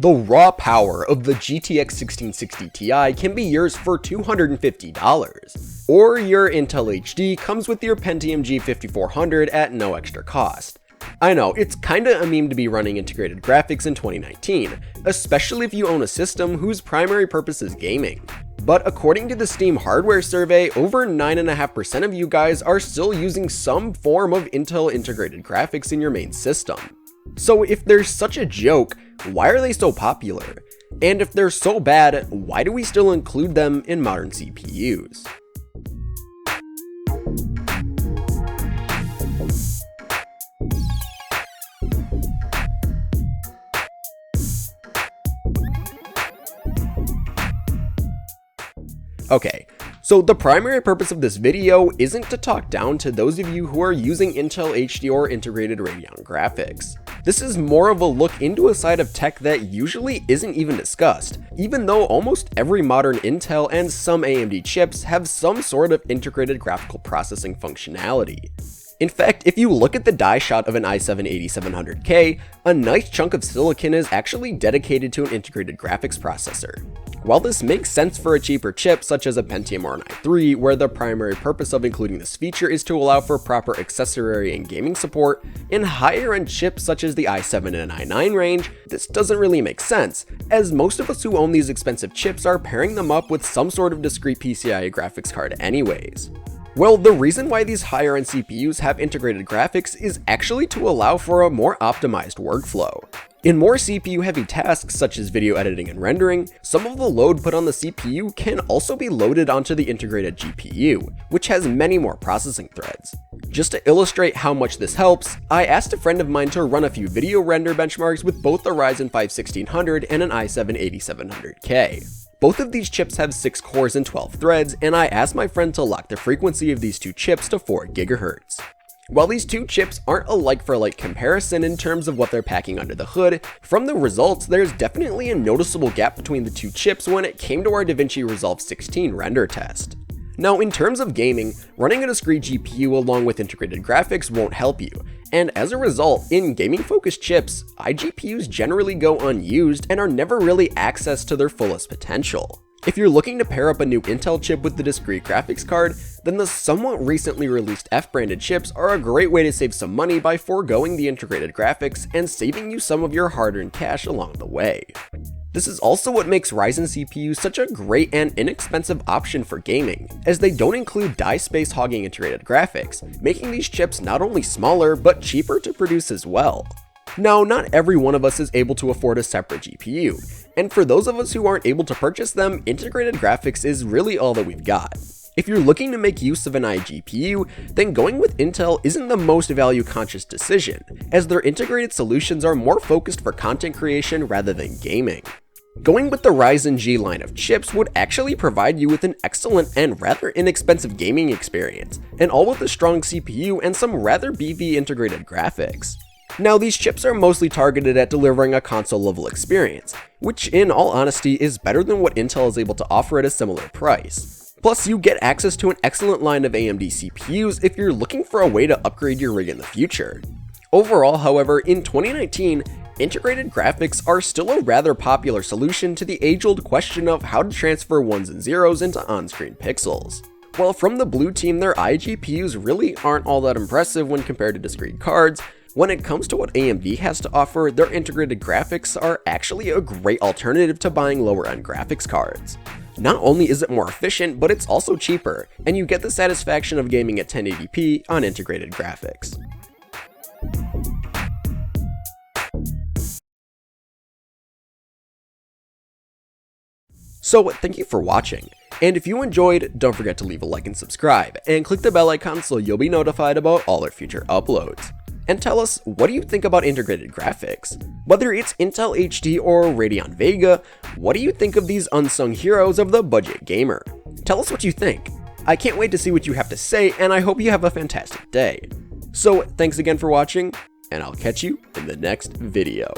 The raw power of the GTX 1660 Ti can be yours for $250, or your Intel HD comes with your Pentium G5400 at no extra cost. I know, it's kinda a meme to be running integrated graphics in 2019, especially if you own a system whose primary purpose is gaming. But according to the Steam hardware survey, over 9.5% of you guys are still using some form of Intel integrated graphics in your main system. So if they're such a joke, why are they so popular? And if they're so bad, why do we still include them in modern CPUs? Okay, so the primary purpose of this video isn't to talk down to those of you who are using Intel HD or Integrated Radeon graphics. This is more of a look into a side of tech that usually isn't even discussed, even though almost every modern Intel and some AMD chips have some sort of integrated graphical processing functionality. In fact, if you look at the die shot of an i7-8700K, a nice chunk of silicon is actually dedicated to an integrated graphics processor. While this makes sense for a cheaper chip such as a Pentium or an i3, where the primary purpose of including this feature is to allow for proper accessory and gaming support, in higher end chips such as the i7 and i9 range, this doesn't really make sense, as most of us who own these expensive chips are pairing them up with some sort of discrete PCIe graphics card anyways. Well, the reason why these higher end CPUs have integrated graphics is actually to allow for a more optimized workflow. In more CPU heavy tasks such as video editing and rendering, some of the load put on the CPU can also be loaded onto the integrated GPU, which has many more processing threads. Just to illustrate how much this helps, I asked a friend of mine to run a few video render benchmarks with both the Ryzen 5 1600 and an i7-8700K. Both of these chips have 6 cores and 12 threads, and I asked my friend to lock the frequency of these two chips to 4 GHz. While these two chips aren't a like-for-like comparison in terms of what they're packing under the hood, from the results there's definitely a noticeable gap between the two chips when it came to our DaVinci Resolve 16 render test. Now in terms of gaming, running a discrete GPU along with integrated graphics won't help you, and as a result, in gaming-focused chips, iGPUs generally go unused and are never really accessed to their fullest potential. If you're looking to pair up a new Intel chip with the discrete graphics card, then the somewhat recently released F-branded chips are a great way to save some money by foregoing the integrated graphics and saving you some of your hard-earned cash along the way. This is also what makes Ryzen CPUs such a great and inexpensive option for gaming, as they don't include die space hogging integrated graphics, making these chips not only smaller, but cheaper to produce as well. Now, not every one of us is able to afford a separate GPU, and for those of us who aren't able to purchase them, integrated graphics is really all that we've got. If you're looking to make use of an iGPU, then going with Intel isn't the most value-conscious decision, as their integrated solutions are more focused for content creation rather than gaming. Going with the Ryzen G line of chips would actually provide you with an excellent and rather inexpensive gaming experience, and all with a strong CPU and some rather beefy integrated graphics. Now, these chips are mostly targeted at delivering a console-level experience, which in all honesty is better than what Intel is able to offer at a similar price. Plus, you get access to an excellent line of AMD CPUs if you're looking for a way to upgrade your rig in the future. Overall, however, in 2019, integrated graphics are still a rather popular solution to the age-old question of how to transfer ones and zeros into on-screen pixels. While from the blue team, their iGPUs really aren't all that impressive when compared to discrete cards, when it comes to what AMD has to offer, their integrated graphics are actually a great alternative to buying lower-end graphics cards. Not only is it more efficient, but it's also cheaper, and you get the satisfaction of gaming at 1080p on integrated graphics. So thank you for watching, and if you enjoyed, don't forget to leave a like and subscribe, and click the bell icon so you'll be notified about all our future uploads. And tell us, what do you think about integrated graphics? Whether it's Intel HD or Radeon Vega, what do you think of these unsung heroes of the budget gamer? Tell us what you think. I can't wait to see what you have to say, and I hope you have a fantastic day. So thanks again for watching, and I'll catch you in the next video.